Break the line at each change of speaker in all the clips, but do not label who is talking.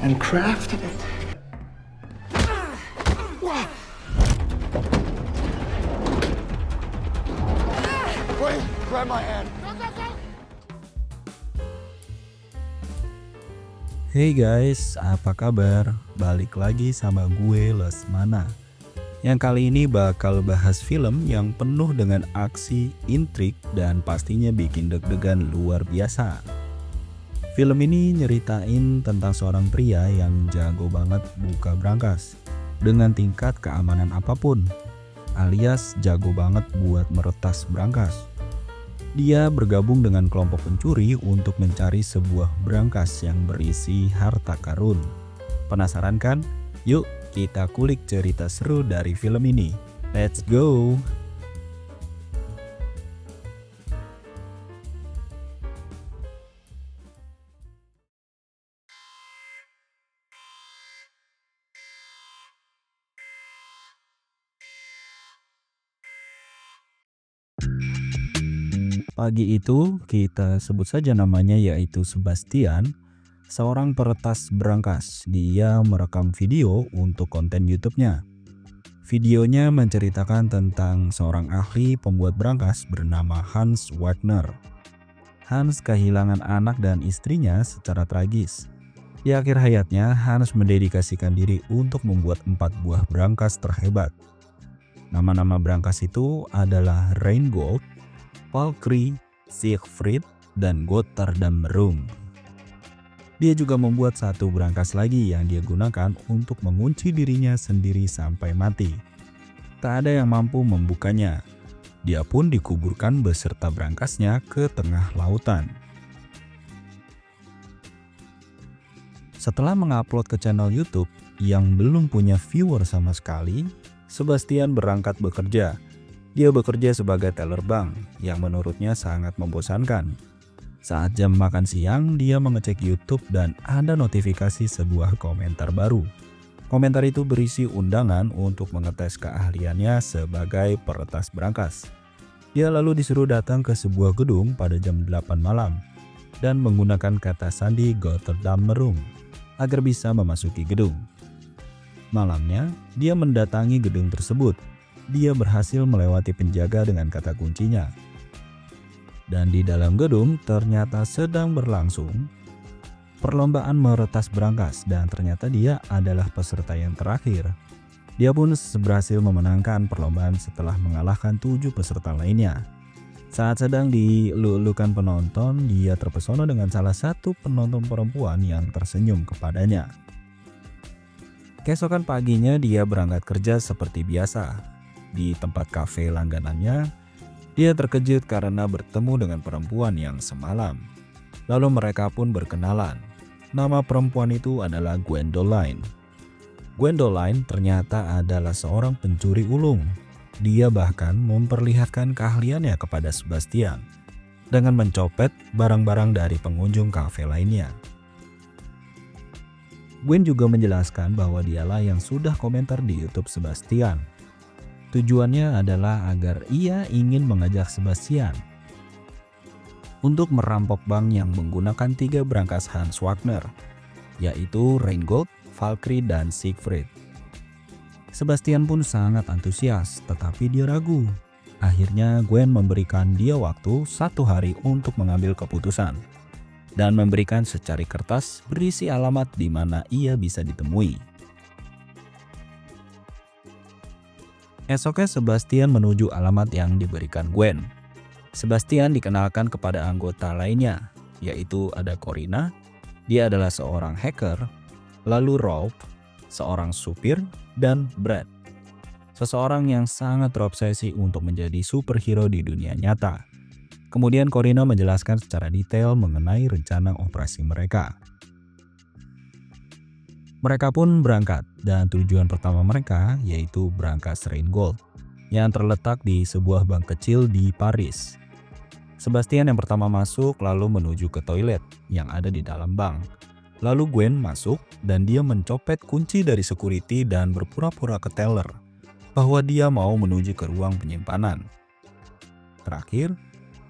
and crafted it. Wait, grab my hand.
Hey guys, apa kabar? Balik lagi sama gue Lesmana. Yang kali ini bakal bahas film yang penuh dengan aksi, intrik, dan pastinya bikin deg-degan luar biasa. Film ini nyeritain tentang seorang pria yang jago banget buka brankas dengan tingkat keamanan apapun, alias jago banget buat meretas brankas. Dia bergabung dengan kelompok pencuri untuk mencari sebuah brankas yang berisi harta karun. Penasaran kan? Yuk kita kulik cerita seru dari film ini. Let's go! Pagi itu kita sebut saja namanya yaitu Sebastian, seorang peretas brankas. Dia merekam video untuk konten YouTube-nya. Videonya menceritakan tentang seorang ahli pembuat brankas bernama Hans Wagner. Hans kehilangan anak dan istrinya secara tragis. Di akhir hayatnya, Hans mendedikasikan diri untuk membuat 4 buah brankas terhebat. Nama-nama brankas itu adalah Rheingold, Valkyrie, Siegfried, dan Gotthardammerung. Dia juga membuat satu brankas lagi yang dia gunakan untuk mengunci dirinya sendiri sampai mati. Tak ada yang mampu membukanya. Dia pun dikuburkan beserta brankasnya ke tengah lautan. Setelah mengupload ke channel YouTube yang belum punya viewer sama sekali, Sebastian berangkat bekerja. Dia bekerja sebagai teller bank yang menurutnya sangat membosankan. Saat jam makan siang, dia mengecek YouTube dan ada notifikasi sebuah komentar baru. Komentar itu berisi undangan untuk mengetes keahliannya sebagai peretas brankas. Dia lalu disuruh datang ke sebuah gedung pada jam 8 malam dan menggunakan kata sandi Gotthardammerung agar bisa memasuki gedung. Malamnya, dia mendatangi gedung tersebut. Dia berhasil melewati penjaga dengan kata kuncinya. Dan di dalam gedung ternyata sedang berlangsung perlombaan meretas brankas dan ternyata dia adalah peserta yang terakhir. Dia pun berhasil memenangkan perlombaan setelah mengalahkan 7 peserta lainnya. Saat sedang dilulukan penonton, dia terpesona dengan salah satu penonton perempuan yang tersenyum kepadanya. Keesokan paginya dia berangkat kerja seperti biasa. Di tempat kafe langganannya, dia terkejut karena bertemu dengan perempuan yang semalam. Lalu mereka pun berkenalan. Nama perempuan itu adalah Gwendoline. Gwendoline ternyata adalah seorang pencuri ulung. Dia bahkan memperlihatkan keahliannya kepada Sebastian dengan mencopet barang-barang dari pengunjung kafe lainnya. Gwen juga menjelaskan bahwa dialah yang sudah komentar di YouTube Sebastian. Tujuannya adalah agar ia ingin mengajak Sebastian untuk merampok bank yang menggunakan 3 brankas Hans Wagner, yaitu Rheingold, Valkyrie, dan Siegfried. Sebastian pun sangat antusias, tetapi dia ragu. Akhirnya Gwen memberikan dia waktu 1 hari untuk mengambil keputusan dan memberikan secari kertas berisi alamat di mana ia bisa ditemui. Esoknya Sebastian menuju alamat yang diberikan Gwen. Sebastian dikenalkan kepada anggota lainnya, yaitu ada Corina, dia adalah seorang hacker, lalu Rolf, seorang supir, dan Brad, seseorang yang sangat terobsesi untuk menjadi superhero di dunia nyata. Kemudian Corina menjelaskan secara detail mengenai rencana operasi mereka. Mereka pun berangkat dan tujuan pertama mereka yaitu brankas Rheingold yang terletak di sebuah bank kecil di Paris. Sebastian yang pertama masuk lalu menuju ke toilet yang ada di dalam bank. Lalu Gwen masuk dan dia mencopet kunci dari security dan berpura-pura ke teller bahwa dia mau menuju ke ruang penyimpanan. Terakhir,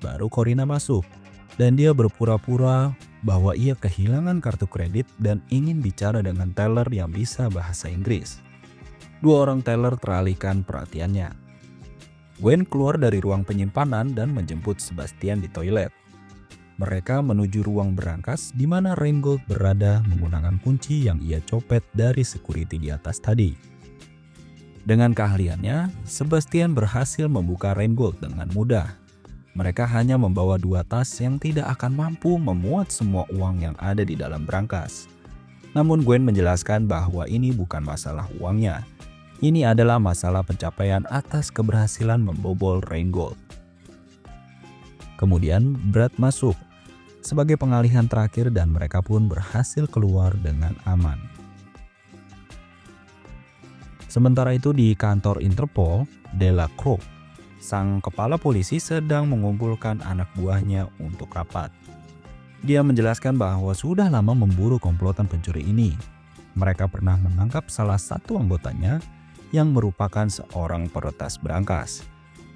baru Corina masuk dan dia berpura-pura bahwa ia kehilangan kartu kredit dan ingin bicara dengan teller yang bisa bahasa Inggris. Dua orang teller teralihkan perhatiannya. Gwen keluar dari ruang penyimpanan dan menjemput Sebastian di toilet. Mereka menuju ruang berangkas di mana Reingold berada menggunakan kunci yang ia copet dari security di atas tadi. Dengan keahliannya, Sebastian berhasil membuka Reingold dengan mudah. Mereka hanya membawa 2 tas yang tidak akan mampu memuat semua uang yang ada di dalam brankas. Namun Gwen menjelaskan bahwa ini bukan masalah uangnya. Ini adalah masalah pencapaian atas keberhasilan membobol Reingold. Kemudian Brad masuk sebagai pengalihan terakhir dan mereka pun berhasil keluar dengan aman. Sementara itu di kantor Interpol, Delacroix, sang kepala polisi sedang mengumpulkan anak buahnya untuk rapat. Dia menjelaskan bahwa sudah lama memburu komplotan pencuri ini. Mereka pernah menangkap salah satu anggotanya yang merupakan seorang peretas brankas.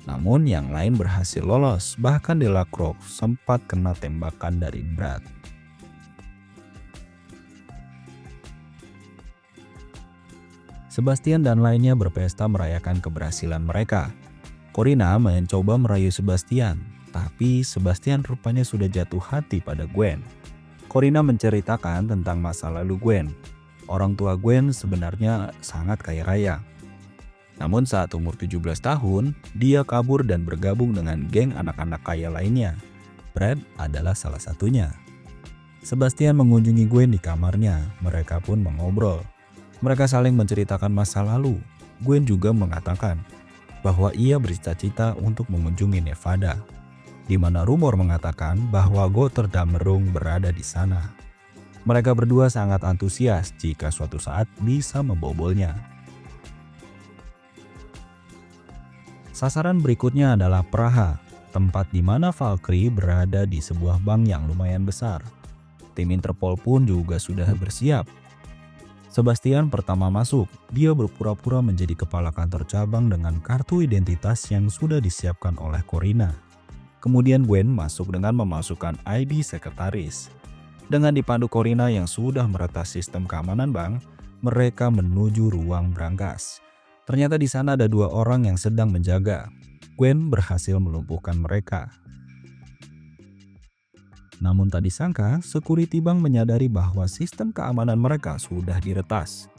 Namun yang lain berhasil lolos, bahkan Delacroix sempat kena tembakan dari Brad. Sebastian dan lainnya berpesta merayakan keberhasilan mereka. Corina mencoba merayu Sebastian, tapi Sebastian rupanya sudah jatuh hati pada Gwen. Corina menceritakan tentang masa lalu Gwen. Orang tua Gwen sebenarnya sangat kaya raya. Namun saat umur 17 tahun, dia kabur dan bergabung dengan geng anak-anak kaya lainnya. Brad adalah salah satunya. Sebastian mengunjungi Gwen di kamarnya, mereka pun mengobrol. Mereka saling menceritakan masa lalu. Gwen juga mengatakan bahwa ia bercita-cita untuk mengunjungi Nevada, di mana rumor mengatakan bahwa Gotthard Damerung berada di sana. Mereka berdua sangat antusias jika suatu saat bisa membobolnya. Sasaran berikutnya adalah Praha, tempat di mana Valkyrie berada di sebuah bank yang lumayan besar. Tim Interpol pun juga sudah bersiap. Sebastian pertama masuk, dia berpura-pura menjadi kepala kantor cabang dengan kartu identitas yang sudah disiapkan oleh Corina. Kemudian Gwen masuk dengan memasukkan ID sekretaris. Dengan dipandu Corina yang sudah meretas sistem keamanan bank, mereka menuju ruang brankas. Ternyata di sana ada 2 orang yang sedang menjaga. Gwen berhasil melumpuhkan mereka. Namun tak disangka, security bank menyadari bahwa sistem keamanan mereka sudah diretas.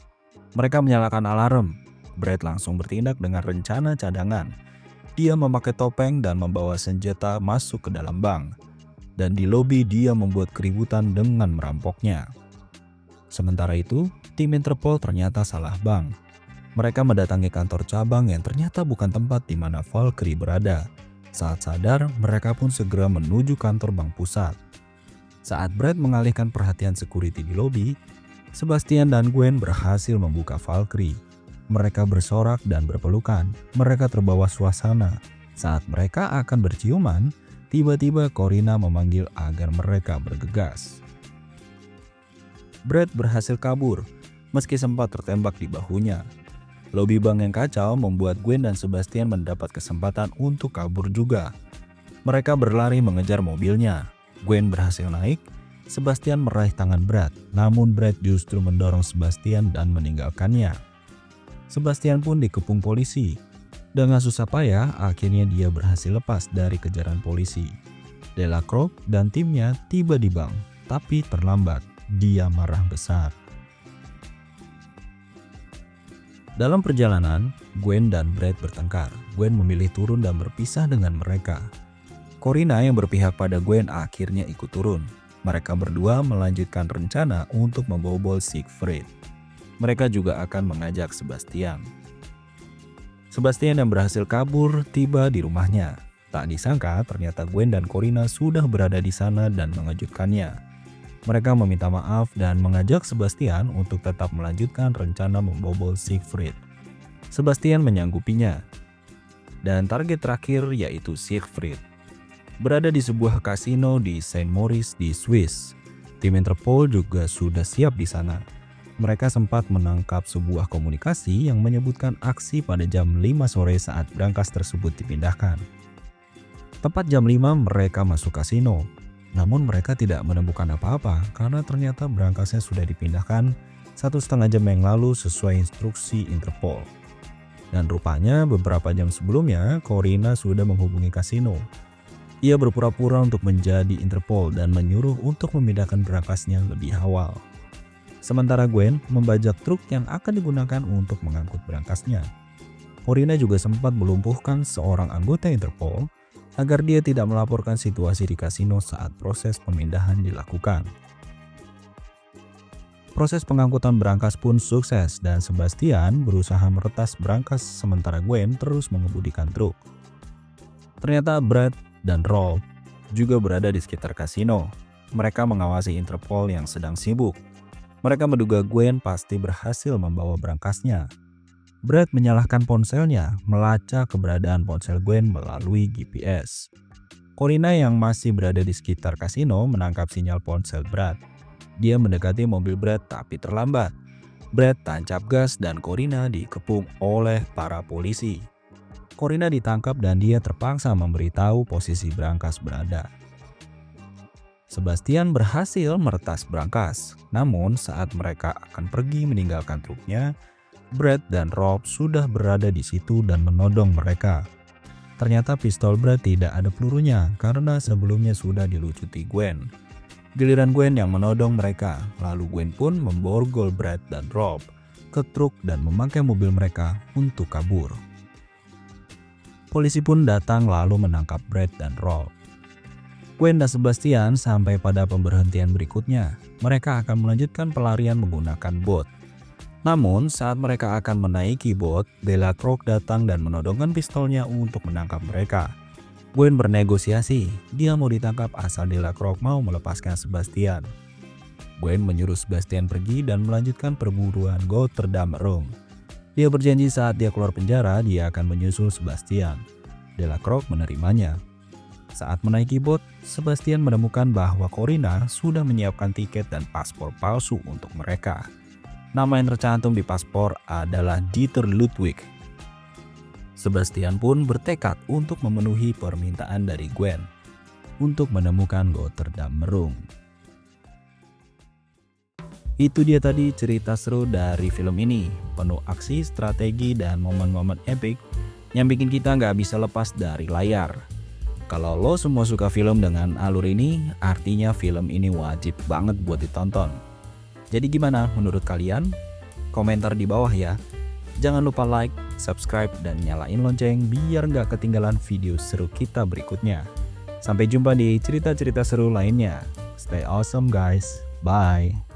Mereka menyalakan alarm. Brad langsung bertindak dengan rencana cadangan. Dia memakai topeng dan membawa senjata masuk ke dalam bank. Dan di lobi dia membuat keributan dengan merampoknya. Sementara itu, tim Interpol ternyata salah bank. Mereka mendatangi kantor cabang yang ternyata bukan tempat di mana Valkyrie berada. Saat sadar, mereka pun segera menuju kantor bank pusat. Saat Brad mengalihkan perhatian security di lobi, Sebastian dan Gwen berhasil membuka Valkyrie. Mereka bersorak dan berpelukan. Mereka terbawa suasana. Saat mereka akan berciuman, tiba-tiba Corina memanggil agar mereka bergegas. Brad berhasil kabur, meski sempat tertembak di bahunya. Lobi bank yang kacau membuat Gwen dan Sebastian mendapat kesempatan untuk kabur juga. Mereka berlari mengejar mobilnya. Gwen berhasil naik, Sebastian meraih tangan Brad, namun Brad justru mendorong Sebastian dan meninggalkannya. Sebastian pun dikepung polisi. Dengan susah payah, akhirnya dia berhasil lepas dari kejaran polisi. Delacroix dan timnya tiba di bank, tapi terlambat. Dia marah besar. Dalam perjalanan, Gwen dan Brad bertengkar. Gwen memilih turun dan berpisah dengan mereka. Corina yang berpihak pada Gwen akhirnya ikut turun. Mereka berdua melanjutkan rencana untuk membobol Siegfried. Mereka juga akan mengajak Sebastian. Sebastian yang berhasil kabur tiba di rumahnya. Tak disangka ternyata Gwen dan Corina sudah berada di sana dan mengejutkannya. Mereka meminta maaf dan mengajak Sebastian untuk tetap melanjutkan rencana membobol Siegfried. Sebastian menyanggupinya. Dan target terakhir yaitu Siegfried berada di sebuah kasino di Saint Moritz di Swiss. Tim Interpol juga sudah siap di sana. Mereka sempat menangkap sebuah komunikasi yang menyebutkan aksi pada jam 5 sore saat brankas tersebut dipindahkan. Tepat jam 5 mereka masuk kasino. Namun mereka tidak menemukan apa-apa karena ternyata berangkasnya sudah dipindahkan 1,5 jam yang lalu sesuai instruksi Interpol. Dan rupanya beberapa jam sebelumnya Corina sudah menghubungi kasino. Ia berpura-pura untuk menjadi Interpol dan menyuruh untuk memindahkan berangkasnya lebih awal. Sementara Gwen membajak truk yang akan digunakan untuk mengangkut berangkasnya. Corina juga sempat melumpuhkan seorang anggota Interpol agar dia tidak melaporkan situasi di kasino saat proses pemindahan dilakukan. Proses pengangkutan berangkas pun sukses dan Sebastian berusaha meretas berangkas sementara Gwen terus mengemudikan truk. Ternyata Brad dan Rob juga berada di sekitar kasino. Mereka mengawasi Interpol yang sedang sibuk. Mereka menduga Gwen pasti berhasil membawa berangkasnya. Brad menyalahkan ponselnya, melacak keberadaan ponsel Gwen melalui GPS. Corina yang masih berada di sekitar kasino menangkap sinyal ponsel Brad. Dia mendekati mobil Brad tapi terlambat. Brad tancap gas dan Corina dikepung oleh para polisi. Corina ditangkap dan dia terpaksa memberitahu posisi berangkas berada. Sebastian berhasil meretas berangkas, namun saat mereka akan pergi meninggalkan truknya, Brad dan Rob sudah berada di situ dan menodong mereka. Ternyata pistol Brad tidak ada pelurunya karena sebelumnya sudah dilucuti Gwen. Giliran Gwen yang menodong mereka, lalu Gwen pun memborgol Brad dan Rob ke truk dan memakai mobil mereka untuk kabur. Polisi pun datang lalu menangkap Brad dan Rob. Gwen dan Sebastian sampai pada pemberhentian berikutnya. Mereka akan melanjutkan pelarian menggunakan bot. Namun saat mereka akan menaiki bot, Delacroix datang dan menodongkan pistolnya untuk menangkap mereka. Gwen bernegosiasi, dia mau ditangkap asal Delacroix mau melepaskan Sebastian. Gwen menyuruh Sebastian pergi dan melanjutkan perburuan Gotterdam Room. Dia berjanji saat dia keluar penjara, dia akan menyusul Sebastian. Delacroix menerimanya. Saat menaiki bot, Sebastian menemukan bahwa Corina sudah menyiapkan tiket dan paspor palsu untuk mereka. Nama yang tercantum di paspor adalah Dieter Ludwig. Sebastian pun bertekad untuk memenuhi permintaan dari Gwen untuk menemukan Gotterdam Room. Itu dia tadi cerita seru dari film ini, penuh aksi, strategi, dan momen-momen epic yang bikin kita nggak bisa lepas dari layar. Kalau lo semua suka film dengan alur ini, artinya film ini wajib banget buat ditonton. Jadi gimana menurut kalian? Komentar di bawah ya. Jangan lupa like, subscribe, dan nyalain lonceng biar nggak ketinggalan video seru kita berikutnya. Sampai jumpa di cerita-cerita seru lainnya. Stay awesome guys, bye.